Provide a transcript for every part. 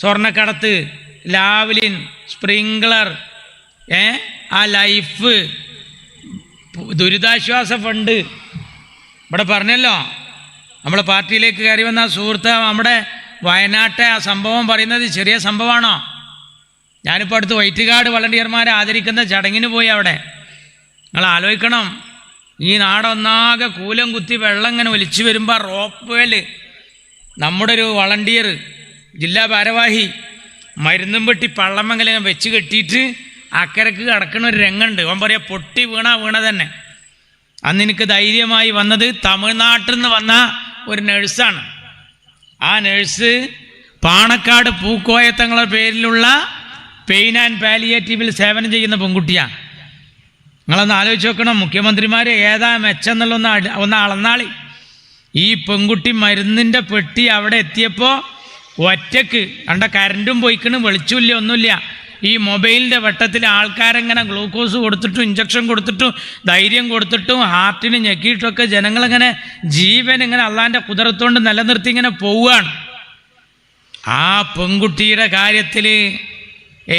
സ്വർണ്ണക്കടത്ത്, Lavalin, sprinkler, ആ life, ദുരിതാശ്വാസ ഫണ്ട്. ഇവിടെ പറഞ്ഞല്ലോ, നമ്മളെ പാർട്ടിയിലേക്ക് കയറി വന്ന സുഹൃത്ത് നമ്മുടെ വയനാട്ടെ ആ സംഭവം പറയുന്നത് ചെറിയ സംഭവമാണോ? ഞാനിപ്പോൾ അടുത്ത് വൈറ്റുകാട് വളണ്ടിയർമാരെ ആദരിക്കുന്ന ചടങ്ങിന് പോയി. അവിടെ നിങ്ങൾ ആലോചിക്കണം, ഈ നാടൊന്നാകെ കൂലം കുത്തി വെള്ളം ഇങ്ങനെ ഒലിച്ചു വരുമ്പോൾ റോപ്പ് വേല് നമ്മുടെ ഒരു വളണ്ടിയർ ജില്ലാ ഭാരവാഹി മരുന്നും പെട്ടി പള്ളമംഗലം വെച്ച് കെട്ടിയിട്ട് അക്കരക്ക് കിടക്കുന്ന ഒരു രംഗമുണ്ട്. അവൻ പറയാ പൊട്ടി വീണ തന്നെ. അന്ന് എനിക്ക് ധൈര്യമായി വന്നത് തമിഴ്നാട്ടിൽ നിന്ന് വന്ന ഒരു നഴ്സാണ്. ആ നഴ്സ് പാണക്കാട് പൂക്കോയത്തങ്ങളുടെ പേരിലുള്ള പെയിൻ ആൻഡ് പാലിയേറ്റീവിൽ സേവനം ചെയ്യുന്ന പെൺകുട്ടിയാണ്. നിങ്ങളൊന്ന് ആലോചിച്ച് നോക്കണം, മുഖ്യമന്ത്രിമാർ ഏതാ മെച്ചം എന്നുള്ള ഒന്ന് അളന്നാളി. ഈ പെൺകുട്ടി മരുന്നിൻ്റെ പെട്ടി അവിടെ എത്തിയപ്പോൾ ഒറ്റക്ക് കണ്ട കരണ്ടും പോയിക്കണ്, വെളിച്ചമില്ല, ഒന്നുമില്ല. ഈ മൊബൈലിൻ്റെ വെട്ടത്തിൽ ആൾക്കാരെങ്ങനെ ഗ്ലൂക്കോസ് കൊടുത്തിട്ടും ഇഞ്ചക്ഷൻ കൊടുത്തിട്ടും ധൈര്യം കൊടുത്തിട്ടും ഹാർട്ടിന് ഞെക്കിയിട്ടൊക്കെ ജനങ്ങളിങ്ങനെ ജീവൻ ഇങ്ങനെ അള്ളാൻ്റെ കുതിരത്തോണ്ട് നിലനിർത്തി ഇങ്ങനെ പോവുകയാണ്. ആ പെൺകുട്ടിയുടെ കാര്യത്തിൽ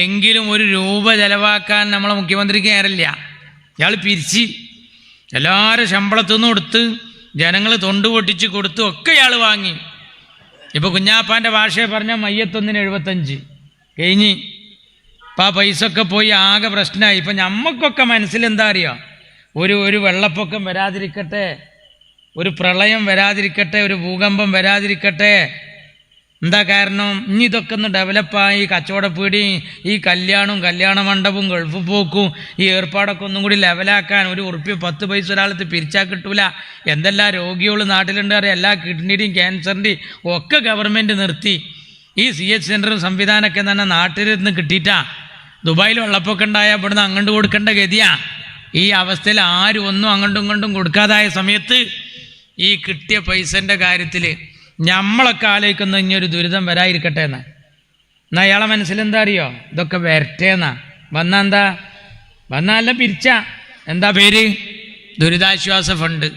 എങ്കിലും ഒരു രൂപ ചെലവാക്കാൻ നമ്മളെ മുഖ്യമന്ത്രിക്ക് നേരമില്ല. ഇയാൾ പിരിച്ച് എല്ലാവരും ശമ്പളത്തു നിന്ന് കൊടുത്ത് ജനങ്ങൾ തൊണ്ട് പൊട്ടിച്ച് കൊടുത്തു ഒക്കെ ഇയാൾ വാങ്ങി. ഇപ്പോൾ കുഞ്ഞാപ്പാൻ്റെ ഭാഷയെ പറഞ്ഞാൽ മയ്യത്തൊന്നിന് 75 കഴിഞ്ഞ്. അപ്പം ആ പൈസ ഒക്കെ പോയി ആകെ പ്രശ്നമായി. ഇപ്പം നമുക്കൊക്കെ മനസ്സിലെന്താ അറിയോ, ഒരു വെള്ളപ്പൊക്കം വരാതിരിക്കട്ടെ, ഒരു പ്രളയം വരാതിരിക്കട്ടെ, ഒരു ഭൂകമ്പം വരാതിരിക്കട്ടെ. എന്താ കാരണം? ഇനി ഇതൊക്കെ ഒന്ന് ഡെവലപ്പായി കച്ചവടപ്പീടി, ഈ കല്യാണ മണ്ഡപവും ഗൾഫ് പോക്കും ഈ ഏർപ്പാടൊക്കെ ഒന്നും കൂടി ലെവലാക്കാൻ ഒരു ഉറുപ്പ്യ 10 പൈസ ഒരാളത്ത് പിരിച്ചാൽ കിട്ടൂല. എന്തെല്ലാം രോഗികൾ നാട്ടിലുണ്ട് അറിയാം. എല്ലാ കിഡ്നിയുടെയും ക്യാൻസറിൻ്റെയും ഒക്കെ ഗവൺമെൻറ് നിർത്തി. ഈ CH സെൻ്ററും സംവിധാനമൊക്കെ തന്നെ നാട്ടിലിരുന്ന് കിട്ടിയിട്ടാ. ദുബായിൽ വെള്ളപ്പൊക്കം ഉണ്ടായാൽ ഇവിടുന്ന് അങ്ങോട്ട് കൊടുക്കേണ്ട ഗതിയാ. ഈ അവസ്ഥയിൽ ആരും ഒന്നും അങ്ങോട്ടും ഇങ്ങോട്ടും കൊടുക്കാതായ സമയത്ത് ഈ കിട്ടിയ പൈസൻ്റെ കാര്യത്തിൽ നമ്മളൊക്കെ ആലോചിക്കുന്ന ഇനിയൊരു ദുരിതം വരാതിരിക്കട്ടെ എന്നാ. എന്നാൽ അയാളെ മനസ്സിലെന്താ അറിയോ, ഇതൊക്കെ വരട്ടെ എന്നാ. വന്നാല പിരിച്ച എന്താ പേര്? ദുരിതാശ്വാസ ഫണ്ട്.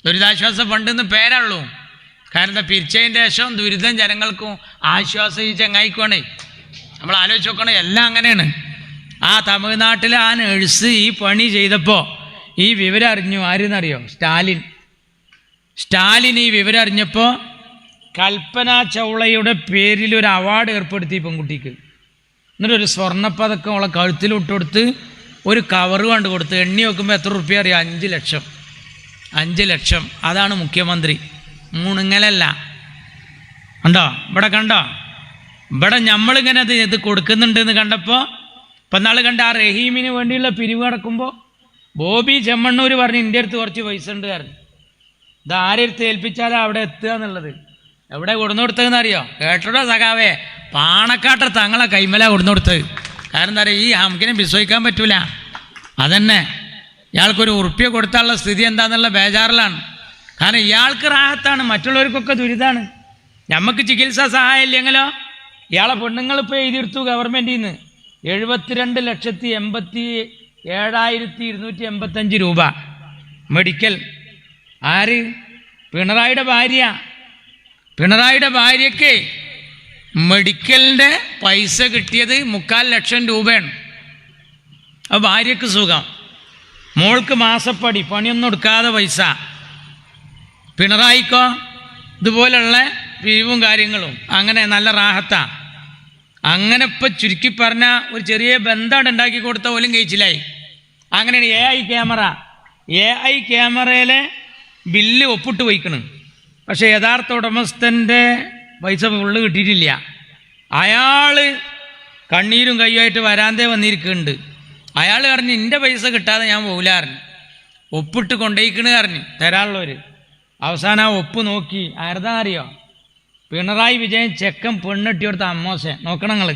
ദുരിതാശ്വാസ ഫണ്ട് എന്ന് പേരുള്ളൂ. കാരണം പിരിച്ചതിൻ്റെ ശേഷം ദുരിതം ജനങ്ങൾക്കും ആശ്വാസം ഈ ചങ്ങായിക്കുവാണേ. നമ്മൾ ആലോചിച്ച് നോക്കണം, എല്ലാം അങ്ങനെയാണ്. ആ തമിഴ്നാട്ടിലെ ആ നഴ്സ് ഈ പണി ചെയ്തപ്പോൾ ഈ വിവരം അറിഞ്ഞു. ആരെന്നറിയോ? സ്റ്റാലിൻ ഈ വിവരം അറിഞ്ഞപ്പോൾ കൽപ്പന ചൗളയുടെ പേരിൽ ഒരു അവാർഡ് ഏർപ്പെടുത്തി പെൺകുട്ടിക്ക്. എന്നിട്ടൊരു സ്വർണ്ണപ്പതക്കം അവളെ കഴുത്തിലിട്ട് കൊടുത്ത് ഒരു കവറ് കണ്ടു കൊടുത്ത്. എണ്ണി നോക്കുമ്പോൾ എത്ര റുപ്യ അറിയാം? 5 ലക്ഷം. 5 ലക്ഷം. അതാണ് മുഖ്യമന്ത്രി. മൂണുങ്ങലല്ല. കണ്ടോ? കണ്ടോ? ഇവിടെ നമ്മളിങ്ങനെ ഇത് കൊടുക്കുന്നുണ്ടെന്ന് കണ്ടപ്പോൾ ഇപ്പം നാൾ കണ്ട ആ റഹീമിന് വേണ്ടിയുള്ള പിരിവ് നടക്കുമ്പോൾ ബോബി ചെമ്മണ്ണൂർ പറഞ്ഞ് എൻ്റെ അടുത്ത് കുറച്ച് പൈസ ഉണ്ട് കാരണം ഇത് ആരെടുത്ത് ഏൽപ്പിച്ചാലും അവിടെ എത്തുക എന്നുള്ളത്. എവിടെ കൊടുന്നു കൊടുത്തതെന്ന് അറിയോ? കേട്ടോ സഖാവേ, പാണക്കാട്ടെ തങ്ങളെ കൈമല കൊടുന്നു കൊടുത്തത്. കാരണം എന്താ പറയുക, ഈ ഹംകിനെ വിശ്വസിക്കാൻ പറ്റൂല. അതന്നെ ഇയാൾക്കൊരു ഉറുപ്പ്യ കൊടുത്താലുള്ള സ്ഥിതി എന്താണെന്നുള്ള ബേജാറിലാണ്. കാരണം ഇയാൾക്ക് റാഹത്താണ്, മറ്റുള്ളവർക്കൊക്കെ ദുരിതമാണ്. നമുക്ക് ചികിത്സാ സഹായം ഇല്ലെങ്കിലോ? ഇയാളെ പെണ്ണുങ്ങളിപ്പോൾ എഴുതിയെടുത്തു ഗവൺമെൻറ്റിൽ നിന്ന് 72,87,285 രൂപ മെഡിക്കൽ. ആര്? പിണറായിയുടെ ഭാര്യ. പിണറായിയുടെ ഭാര്യയ്ക്ക് മെഡിക്കലിൻ്റെ പൈസ കിട്ടിയത് 3,4 ലക്ഷം രൂപയാണ്. അപ്പോൾ ഭാര്യയ്ക്ക് സുഖം. മോൾക്ക് മാസപ്പടി, പണിയൊന്നും എടുക്കാതെ പൈസ. പിണറായിക്കോ ഇതുപോലുള്ള പിരിവും കാര്യങ്ങളും അങ്ങനെ നല്ല റാഹത്താ. അങ്ങനെ ഇപ്പം ചുരുക്കി പറഞ്ഞാൽ ഒരു ചെറിയ ബന്ധമാണ് ഉണ്ടാക്കി കൊടുത്ത പോലും കഴിച്ചില്ലായി. അങ്ങനെയാണ് AI ക്യാമറയിലെ ബില്ല് ഒപ്പിട്ട് വയ്ക്കണം. പക്ഷേ യഥാർത്ഥ ഉടമസ്ഥൻ്റെ പൈസ ഫുള്ള് കിട്ടിയിട്ടില്ല. അയാൾ കണ്ണീരും കയ്യുമായിട്ട് വരാന്തേ വന്നിരിക്കുന്നുണ്ട്. അയാൾ പറഞ്ഞ് എൻ്റെ പൈസ കിട്ടാതെ ഞാൻ പോകില്ലാറിഞ്ഞു. ഒപ്പിട്ട് കൊണ്ടേക്കണ് പറഞ്ഞ് തരാനുള്ളവർ. അവസാനം ആ ഒപ്പ് നോക്കി ആരതാ അറിയോ? പിണറായി വിജയൻ ചെക്കൻ പെണ്ണെട്ടി കൊടുത്ത അമ്മോശൻ. നോക്കണം നിങ്ങൾ,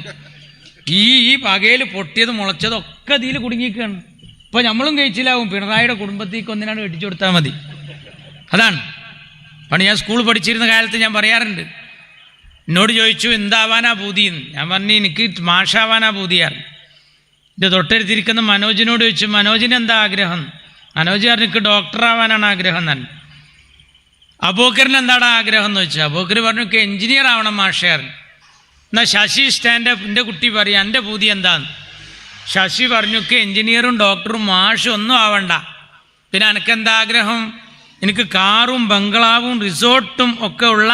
ഈ പകയിൽ പൊട്ടിയത് മുളച്ചതൊക്കെ ഇതിൽ കുടുങ്ങിയിരിക്കുകയാണ്. ഇപ്പോൾ നമ്മളും കഴിച്ചില്ലാവും. പിണറായിയുടെ കുടുംബത്തേക്ക് ഒന്നിനാണ് കെട്ടിച്ചു കൊടുത്താൽ മതി. അതാണ് പണ്ട് ഞാൻ സ്കൂൾ പഠിച്ചിരുന്ന കാലത്ത് ഞാൻ പറയാറുണ്ട്. എന്നോട് ചോദിച്ചു എന്താവാനാ പൂതിയെന്ന്. ഞാൻ പറഞ്ഞു എനിക്ക് മാഷാവാനാ പൂതിയാറ്. എൻ്റെ തൊട്ടടുത്തിരിക്കുന്ന മനോജിനോട് ചോദിച്ചു, മനോജിന് എന്താ ആഗ്രഹം? മനോജ് പറഞ്ഞു എനിക്ക് ഡോക്ടറാവാനാണ് ആഗ്രഹം തന്നെ. അബൂക്കറിന് എന്താണ് ആഗ്രഹം എന്ന് വെച്ചാൽ അബൂക്കർ പറഞ്ഞു എനിക്ക് എഞ്ചിനീയർ ആവണം മാഷാർ. എന്നാൽ ശശി സ്റ്റാൻഡപ്പ് എൻ്റെ കുട്ടി പറയാം എൻ്റെ പൂതി എന്താന്ന്. ശശി പറഞ്ഞൊക്കെ എൻജിനീയറും ഡോക്ടറും മാഷും ഒന്നും ആവണ്ട, പിന്നെ എനിക്കെന്താ ആഗ്രഹം, എനിക്ക് കാറും ബംഗ്ലാവും റിസോർട്ടും ഒക്കെ ഉള്ള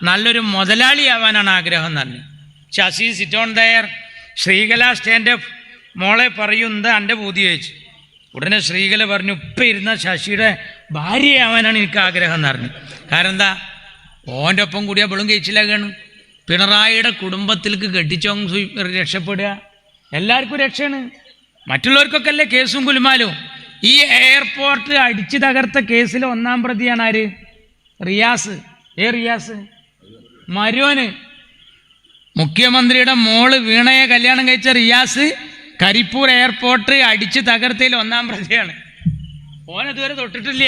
നല്ലൊരു മുതലാളിയാവാനാണ് ആഗ്രഹം എന്ന് പറഞ്ഞു. Sasi sit on there. Sreekala stand up മോളെ പറയുന്നത് എൻ്റെ പൂതി ചോദിച്ചു. ഉടനെ ശ്രീകല പറഞ്ഞു, ഇപ്പം ഇരുന്ന ശശിയുടെ ഭാര്യയാവാനാണ് എനിക്ക് ആഗ്രഹം എന്ന് പറഞ്ഞു. കാരണം എന്താ, ഓൻ്റെ ഒപ്പം കൂടിയാൽ ബളും കഴിച്ചില്ലാകാണ്. പിണറായിയുടെ കുടുംബത്തിലേക്ക് കെട്ടിച്ചോ രക്ഷപ്പെടുക, എല്ലാവർക്കും രക്ഷയാണ്. മറ്റുള്ളവർക്കൊക്കെ അല്ലേ കേസും കുലുമാലും. ഈ എയർപോർട്ട് അടിച്ചു തകർത്ത കേസിൽ ഒന്നാം പ്രതിയാണ് ആര്? റിയാസ്. റിയാസ് മരുവന്. മുഖ്യമന്ത്രിയുടെ മോള് വീണയെ കല്യാണം കഴിച്ച റിയാസ് കരിപ്പൂർ എയർപോർട്ട് അടിച്ചു തകർത്തതിൽ ഒന്നാം പ്രതിയാണ്. ഓനിതുവരെ തൊട്ടിട്ടില്ല.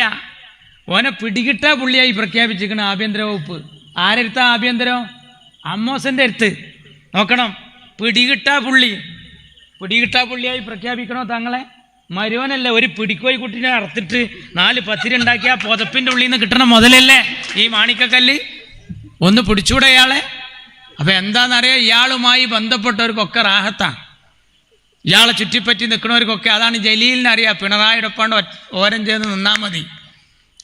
ഓനെ പിടികിട്ടാ പുള്ളിയായി പ്രഖ്യാപിച്ചിരിക്കണം ആഭ്യന്തര വകുപ്പ്. ആരെടുത്ത ആഭ്യന്തരം? അമ്മോസൻ്റെ അടുത്ത്. നോക്കണം, പിടികിട്ടാ പുള്ളിയായി പ്രഖ്യാപിക്കണോ തങ്ങളെ? മരുവനല്ല, ഒരു പിടിക്കോയി കുട്ടീനെ അറുത്തിട്ട് 4 പത്തിരി ഉണ്ടാക്കിയ പുതപ്പിൻ്റെ ഉള്ളിൽ നിന്ന് കിട്ടണ മുതലല്ലേ ഈ മാണിക്കക്കല്ല്. ഒന്ന് പിടിച്ചൂടെ ഇയാളെ? അപ്പം എന്താണെന്നറിയാം, ഇയാളുമായി ബന്ധപ്പെട്ടവർക്കൊക്കെ റാഹത്താണ്, ഇയാളെ ചുറ്റിപ്പറ്റി നിൽക്കുന്നവർക്കൊക്കെ. അതാണ് ജലീലിനറിയാം, പിണറായിയുടെ ഒപ്പാണ്ട് ഓരം ചെയ്ത് നിന്നാൽ മതി.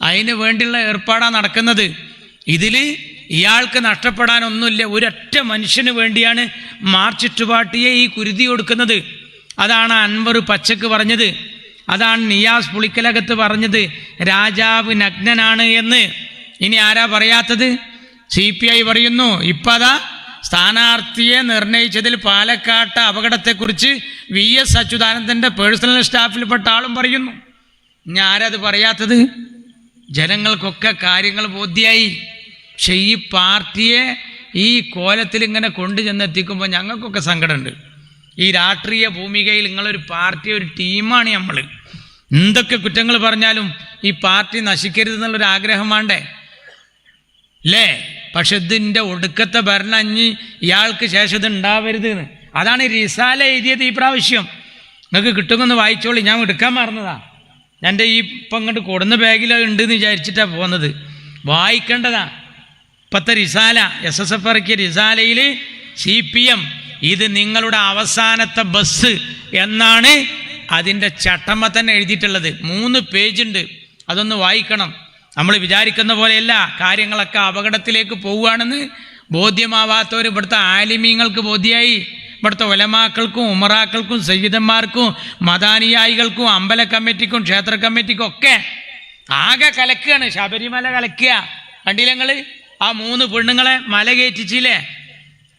അതിന് വേണ്ടിയുള്ള ഏർപ്പാടാണ് നടക്കുന്നത്. ഇതിൽ ഇയാൾക്ക് നഷ്ടപ്പെടാനൊന്നുമില്ല. ഒരൊറ്റ മനുഷ്യന് വേണ്ടിയാണ് മാർക്സിസ്റ്റ് പാർട്ടിയെ ഈ കുരുതി കൊടുക്കുന്നത്. അതാണ് അൻവർ പച്ചക്ക് പറഞ്ഞത്, അതാണ് നിയാസ് പുളിക്കലകത്ത് പറഞ്ഞത്, രാജാവ് നഗ്നനാണ് എന്ന്. ഇനി ആരാ പറയാത്തത്? CPI പറയുന്നു. ഇപ്പം അതാ സ്ഥാനാർത്ഥിയെ നിർണയിച്ചതിൽ പാലക്കാട്ട് അപകടത്തെക്കുറിച്ച് VS അച്യുതാനന്ദൻ്റെ പേഴ്സണൽ സ്റ്റാഫിൽപ്പെട്ട ആളും പറയുന്നു. ഇനി ആരത് പറയാത്തത്? ജനങ്ങൾക്കൊക്കെ കാര്യങ്ങൾ ബോധ്യമായി. പക്ഷെ ഈ പാർട്ടിയെ ഈ കോലത്തിൽ ഇങ്ങനെ കൊണ്ടുചെന്നെത്തിക്കുമ്പോൾ ഞങ്ങൾക്കൊക്കെ സങ്കടമുണ്ട്. ഈ രാഷ്ട്രീയ ഭൂമികയിൽ നിങ്ങളൊരു പാർട്ടി, ഒരു ടീമാണ് നമ്മൾ. എന്തൊക്കെ കുറ്റങ്ങൾ പറഞ്ഞാലും ഈ പാർട്ടി നശിക്കരുത് എന്നുള്ളൊരു ആഗ്രഹം വേണ്ടേ അല്ലേ? പക്ഷെ ഇതിൻ്റെ ഒടുക്കത്തെ ഭരണം ഇനി ഇയാൾക്ക് ശേഷം ഇത് ഉണ്ടാവരുത് എന്ന്. അതാണ് റിസാല എഴുതിയത് ഈ പ്രാവശ്യം. നിങ്ങൾക്ക് കിട്ടുമെന്ന് വായിച്ചോളി, ഞാൻ എടുക്കാൻ മറന്നതാ. എൻ്റെ ഈ ഇപ്പം ഇങ്ങോട്ട് കൊടുന്ന ബാഗിൽ ഉണ്ടെന്ന് വിചാരിച്ചിട്ടാണ് പോകുന്നത്. വായിക്കേണ്ടതാ ഇപ്പോഴത്തെ റിസാല. SSF ഇറക്കിയ റിസാലയിൽ CPM ഇത് നിങ്ങളുടെ അവസാനത്തെ ബസ് എന്നാണ് അതിൻ്റെ ചട്ടമ്മ തന്നെ എഴുതിയിട്ടുള്ളത്. 3 പേജുണ്ട്, അതൊന്ന് വായിക്കണം. നമ്മൾ വിചാരിക്കുന്ന പോലെയല്ല, കാര്യങ്ങളൊക്കെ അപകടത്തിലേക്ക് പോവുകയാണെന്ന് ബോധ്യമാവാത്തവർ ഇവിടുത്തെ ആലിമീങ്ങൾക്ക് ബോധ്യമായി. ഇവിടുത്തെ ഉലമാക്കൾക്കും ഉമറാക്കൾക്കും സയ്യിദന്മാർക്കും മദാനിയായികൾക്കും അമ്പല കമ്മിറ്റിക്കും ക്ഷേത്ര കമ്മിറ്റിക്കും ഒക്കെ ആകെ കലക്കുകയാണ്. ശബരിമല കലക്കുക. കണ്ടില്ലങ്ങൾ ആ 3 പെണ്ണുങ്ങളെ മല കയറ്റിച്ചില്ലേ?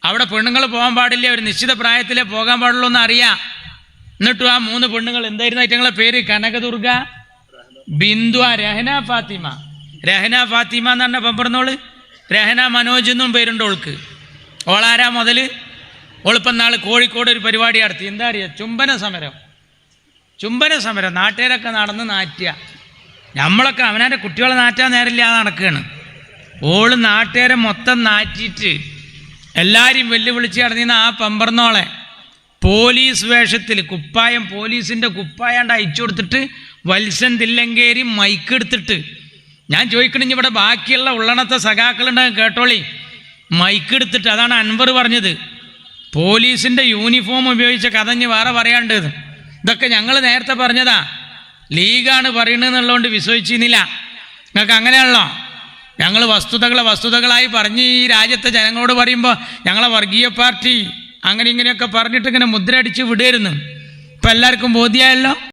അവിടെ പെണ്ണുങ്ങൾ പോകാൻ പാടില്ല, ഒരു നിശ്ചിത പ്രായത്തിലേ പോകാൻ പാടുള്ളൂ എന്ന് അറിയാം. എന്നിട്ടും ആ 3 പെണ്ണുങ്ങൾ എന്തായിരുന്നു ഐറ്റങ്ങളെ പേര്? കനകദുർഗ, ബിന്ദു, രഹന ഫാത്തിമ. രഹന ഫാത്തിമ എന്ന് പറഞ്ഞ പമ്പറന്നോള്. രഹന മനോജ് എന്നും പേരുണ്ട് ഓൾക്ക്. ഓളാരാ മുതൽ? ഓളിപ്പം നാൾ കോഴിക്കോട് ഒരു പരിപാടി നടത്തി. എന്താ അറിയാം? ചുംബന സമരം. നാട്ടുകാരൊക്കെ നടന്ന് നാറ്റുക. നമ്മളൊക്കെ അവനാൻ്റെ കുട്ടികളെ നാറ്റാൻ നേരമില്ലാതെ നടക്കുകയാണ്. ഓള് നാട്ടുകാരെ മൊത്തം നാറ്റിയിട്ട് എല്ലാവരും വെല്ലുവിളിച്ച് നടന്നിരുന്ന ആ പമ്പർന്നോളെ പോലീസ് വേഷത്തിൽ കുപ്പായം, പോലീസിൻ്റെ കുപ്പായാണ്ട് അയച്ചു കൊടുത്തിട്ട് വത്സൻ തില്ലങ്കേരി മൈക്കെടുത്തിട്ട്, ഞാൻ ചോദിക്കണെങ്കിൽ ഇവിടെ ബാക്കിയുള്ള ഉള്ളണത്തെ സഖാക്കളുണ്ടെങ്കിൽ കേട്ടോളി, മൈക്കെടുത്തിട്ട്. അതാണ് അൻവർ പറഞ്ഞത്, പോലീസിൻ്റെ യൂണിഫോം ഉപയോഗിച്ച കഥഞ്ഞ് വേറെ പറയാണ്ടത്. ഇതൊക്കെ ഞങ്ങൾ നേരത്തെ പറഞ്ഞതാ, ലീഗാണ് പറയണെന്നുള്ളതുകൊണ്ട് വിശ്വസിച്ചിരുന്നില്ല. നിങ്ങൾക്ക് അങ്ങനെയാണല്ലോ. ഞങ്ങൾ വസ്തുതകളായി പറഞ്ഞ് ഈ രാജ്യത്തെ ജനങ്ങളോട് പറയുമ്പോൾ ഞങ്ങളെ വർഗീയ പാർട്ടി അങ്ങനെ ഇങ്ങനെയൊക്കെ പറഞ്ഞിട്ട് ഇങ്ങനെ മുദ്ര അടിച്ച് വിടുമായിരുന്നു. ഇപ്പം എല്ലാവർക്കും ബോധ്യമായല്ലോ.